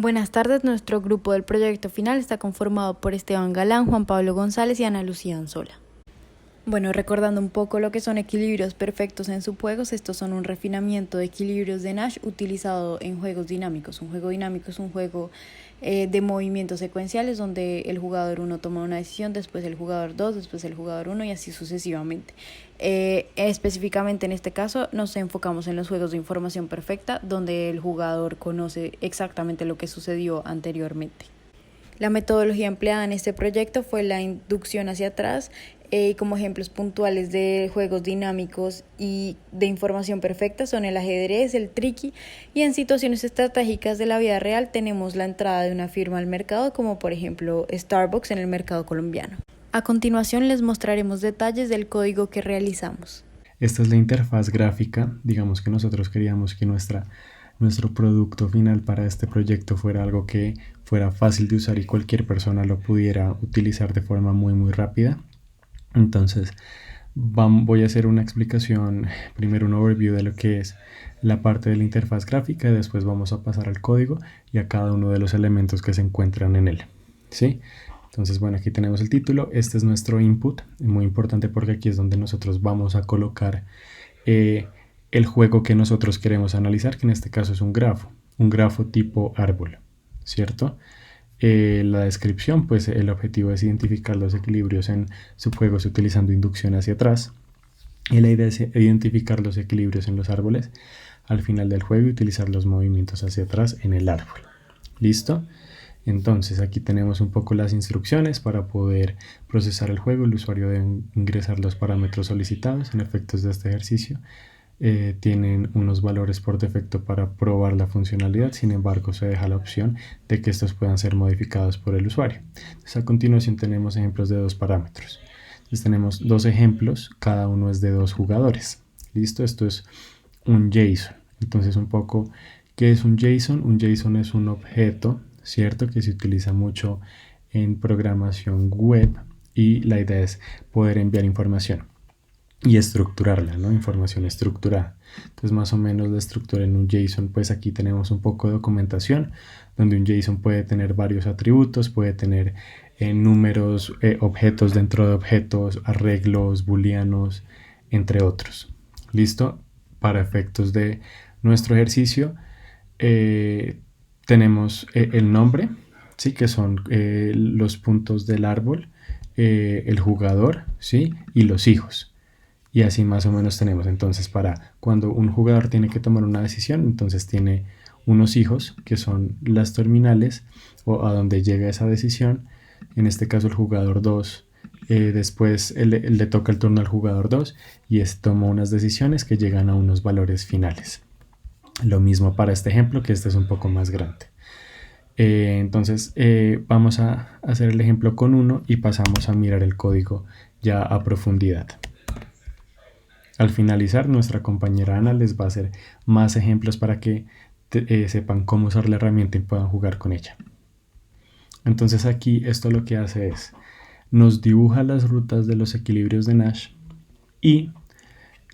Buenas tardes, nuestro grupo del proyecto final está conformado por Esteban Galán, Juan Pablo González y Ana Lucía Anzola. Bueno, recordando un poco lo que son equilibrios perfectos en subjuegos, estos son un refinamiento de equilibrios de Nash utilizado en juegos dinámicos. Un juego dinámico es un juego de movimientos secuenciales donde el jugador 1 toma una decisión, después el jugador 2, después el jugador 1 y así sucesivamente. Específicamente en este caso nos enfocamos en los juegos de información perfecta donde el jugador conoce exactamente lo que sucedió anteriormente. La metodología empleada en este proyecto fue la inducción hacia atrás. Como ejemplos puntuales de juegos dinámicos y de información perfecta son el ajedrez, el triqui, y en situaciones estratégicas de la vida real tenemos la entrada de una firma al mercado, como por ejemplo Starbucks en el mercado colombiano. A continuación les mostraremos detalles del código que realizamos. Esta es la interfaz gráfica. Digamos que nosotros queríamos que nuestro producto final para este proyecto fuera algo que fuera fácil de usar y cualquier persona lo pudiera utilizar de forma muy rápida. Entonces voy a hacer una explicación, primero un overview de lo que es la parte de la interfaz gráfica y después vamos a pasar al código y a cada uno de los elementos que se encuentran en él, ¿sí? Entonces, bueno, aquí tenemos el título. Este es nuestro input, muy importante porque aquí es donde nosotros vamos a colocar el juego que nosotros queremos analizar, que en este caso es un grafo tipo árbol, ¿cierto? La descripción, pues el objetivo es identificar los equilibrios en subjuegos utilizando inducción hacia atrás, y la idea es identificar los equilibrios en los árboles al final del juego y utilizar los movimientos hacia atrás en el árbol. ¿Listo? Entonces aquí tenemos un poco las instrucciones para poder procesar el juego. El usuario debe ingresar los parámetros solicitados en efectos de este ejercicio. Tienen unos valores por defecto para probar la funcionalidad, sin embargo se deja la opción de que estos puedan ser modificados por el usuario. Entonces, a continuación tenemos ejemplos de dos parámetros. Entonces tenemos dos ejemplos, cada uno es de dos jugadores. ¿Listo? Esto es un JSON. Entonces un poco, ¿qué es un JSON? Un JSON es un objeto, ¿cierto? Que se utiliza mucho en programación web y la idea es poder enviar información y estructurarla, ¿no? Información estructurada. Entonces más o menos la estructura en un JSON, pues aquí tenemos un poco de documentación donde un JSON puede tener varios atributos, puede tener números, objetos dentro de objetos, arreglos, booleanos, entre otros. ¿Listo? Para efectos de nuestro ejercicio tenemos el nombre, ¿sí? Que son los puntos del árbol, el jugador, ¿sí? Y los hijos. Y así más o menos tenemos. Entonces, para cuando un jugador tiene que tomar una decisión, entonces tiene unos hijos que son las terminales o a donde llega esa decisión. En este caso el jugador 2, después le toca el turno al jugador 2 y toma unas decisiones que llegan a unos valores finales. Lo mismo para este ejemplo, que este es un poco más grande. Entonces vamos a hacer el ejemplo con 1 y pasamos a mirar el código ya a profundidad. Al finalizar, nuestra compañera Ana les va a hacer más ejemplos para que sepan cómo usar la herramienta y puedan jugar con ella. Entonces aquí esto lo que hace es, nos dibuja las rutas de los equilibrios de Nash y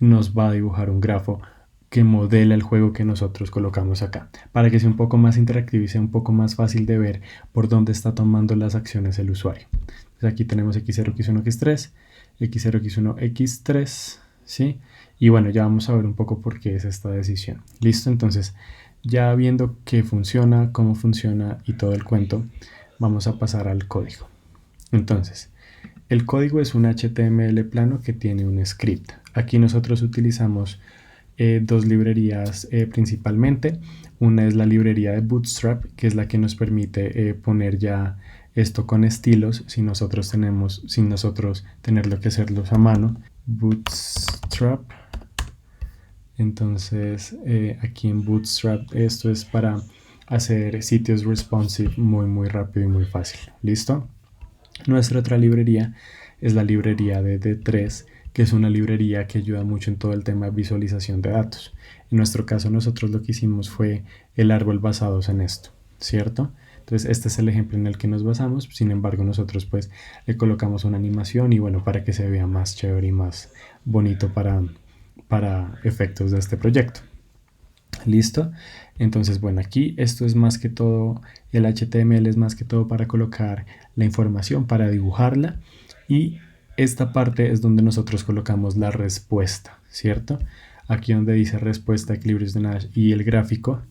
nos va a dibujar un grafo que modela el juego que nosotros colocamos acá, para que sea un poco más interactivo y sea un poco más fácil de ver por dónde está tomando las acciones el usuario. Entonces aquí tenemos x0, x1, x3, x0, x1, x3, ¿sí? Y bueno, ya vamos a ver un poco por qué es esta decisión. ¿Listo? Entonces, ya viendo qué funciona, cómo funciona y todo el cuento, vamos a pasar al código. Entonces, el código es un HTML plano que tiene un script. Aquí nosotros utilizamos dos librerías principalmente. Una es la librería de Bootstrap, que es la que nos permite poner ya esto con estilos sin nosotros tenerlo que hacerlos a mano. Bootstrap. Entonces aquí en Bootstrap esto es para hacer sitios responsive muy rápido y muy fácil. ¿Listo? Nuestra otra librería es la librería de D3, que es una librería que ayuda mucho en todo el tema de visualización de datos. En nuestro caso nosotros lo que hicimos fue el árbol basados en esto, ¿cierto? Entonces este es el ejemplo en el que nos basamos. Sin embargo, nosotros pues le colocamos una animación y bueno, para que se vea más chévere y más bonito para efectos de este proyecto. ¿Listo? Entonces, bueno, aquí esto es más que todo, el HTML es más que todo para colocar la información, para dibujarla, y esta parte es donde nosotros colocamos la respuesta, ¿cierto? Aquí donde dice respuesta, equilibrios de Nash y el gráfico,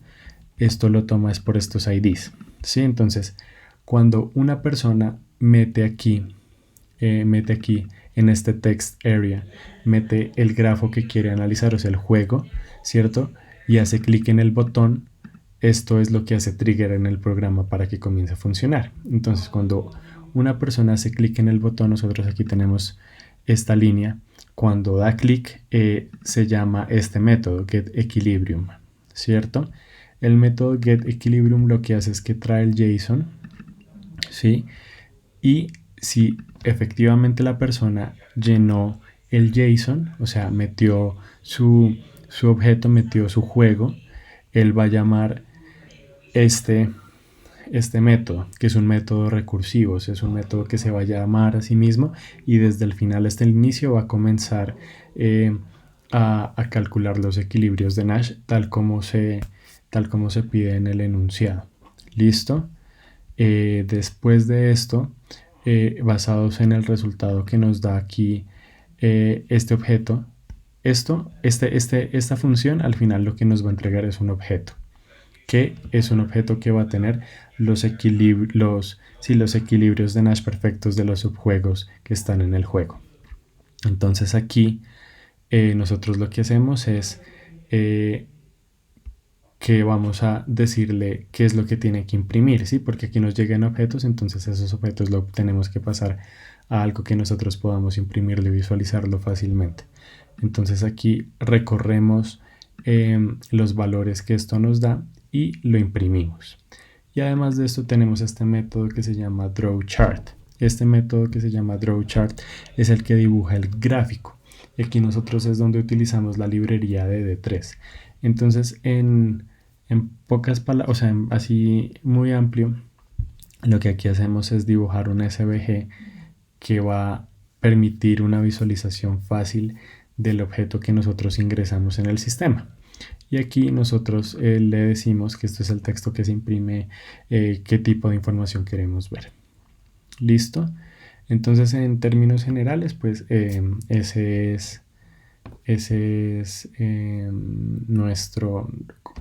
esto lo toma es por estos IDs, ¿sí? Entonces, cuando una persona mete aquí en este text area, mete el grafo que quiere analizar, o sea, el juego, ¿cierto? Y hace clic en el botón, esto es lo que hace trigger en el programa para que comience a funcionar. Entonces, cuando una persona hace clic en el botón, nosotros aquí tenemos esta línea. Cuando da clic, se llama este método, getEquilibrium, ¿cierto? El método getEquilibrium lo que hace es que trae el JSON, ¿sí? Y si efectivamente la persona llenó el JSON, o sea, metió su objeto, metió su juego, él va a llamar este método, que es un método recursivo, o sea, es un método que se va a llamar a sí mismo y desde el final hasta el inicio va a comenzar a calcular los equilibrios de Nash tal como se pide en el enunciado. ¿Listo? Después de esto, basados en el resultado que nos da aquí este objeto, esta función al final lo que nos va a entregar es un objeto, que es un objeto que va a tener los equilibrios de Nash perfectos de los subjuegos que están en el juego. Entonces aquí nosotros lo que hacemos es que vamos a decirle qué es lo que tiene que imprimir, ¿sí? Porque aquí nos llegan objetos, entonces esos objetos lo tenemos que pasar a algo que nosotros podamos imprimirlo y visualizarlo fácilmente. Entonces aquí recorremos los valores que esto nos da y lo imprimimos. Y además de esto tenemos este método que se llama drawChart. Este método que se llama drawChart es el que dibuja el gráfico. Y aquí nosotros es donde utilizamos la librería de D3. Entonces en pocas palabras, o sea, así muy amplio, lo que aquí hacemos es dibujar un SVG que va a permitir una visualización fácil del objeto que nosotros ingresamos en el sistema. Y aquí nosotros le decimos que esto es el texto que se imprime, qué tipo de información queremos ver. ¿Listo? Entonces, en términos generales, pues ese es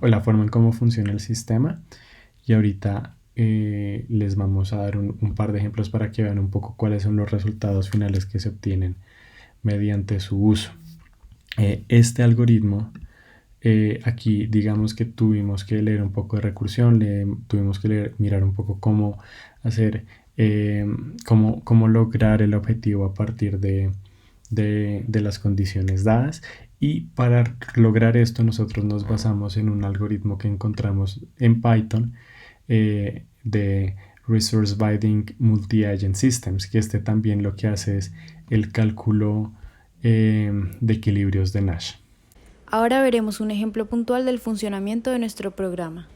la forma en cómo funciona el sistema. Y ahorita les vamos a dar un par de ejemplos para que vean un poco cuáles son los resultados finales que se obtienen mediante su uso. Este algoritmo, aquí digamos que tuvimos que leer un poco de recursión, tuvimos que mirar un poco cómo hacer, cómo lograr el objetivo a partir de las condiciones dadas. Y para lograr esto nosotros nos basamos en un algoritmo que encontramos en Python de Resource Binding Multi-Agent Systems, que este también lo que hace es el cálculo de equilibrios de Nash. Ahora veremos un ejemplo puntual del funcionamiento de nuestro programa.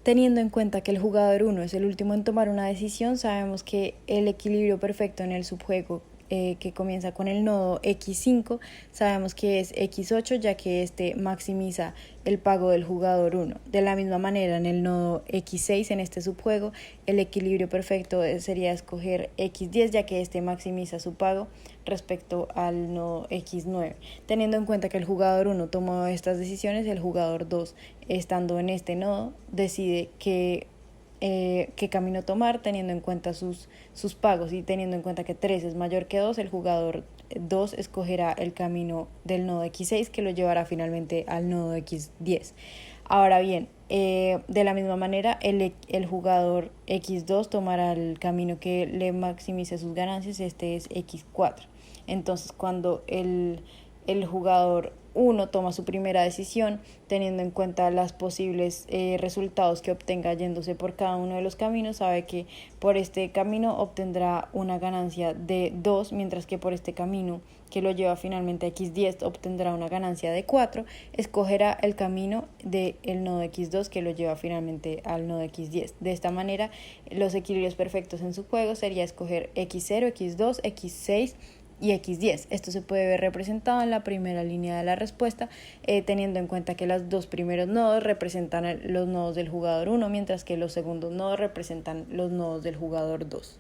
Teniendo en cuenta que el jugador 1 es el último en tomar una decisión, sabemos que el equilibrio perfecto en el subjuego que comienza con el nodo X5, sabemos que es X8, ya que este maximiza el pago del jugador 1. De la misma manera, en el nodo X6, en este subjuego, el equilibrio perfecto sería escoger X10, ya que este maximiza su pago respecto al nodo X9. Teniendo en cuenta que el jugador 1 tomó estas decisiones, el jugador 2, estando en este nodo, decide qué camino tomar, teniendo en cuenta sus pagos, y teniendo en cuenta que 3 es mayor que 2, el jugador 2 escogerá el camino del nodo X6 que lo llevará finalmente al nodo X10. Ahora bien, de la misma manera el jugador X2 tomará el camino que le maximice sus ganancias, este es X4. Entonces cuando el jugador 1 toma su primera decisión, teniendo en cuenta los posibles resultados que obtenga yéndose por cada uno de los caminos, sabe que por este camino obtendrá una ganancia de 2, mientras que por este camino que lo lleva finalmente a X10 obtendrá una ganancia de 4, escogerá el camino del nodo X2 que lo lleva finalmente al nodo X10. De esta manera, los equilibrios perfectos en su juego sería escoger X0, X2, X6, y x10. Esto se puede ver representado en la primera línea de la respuesta, teniendo en cuenta que los dos primeros nodos representan los nodos del jugador 1, mientras que los segundos nodos representan los nodos del jugador 2.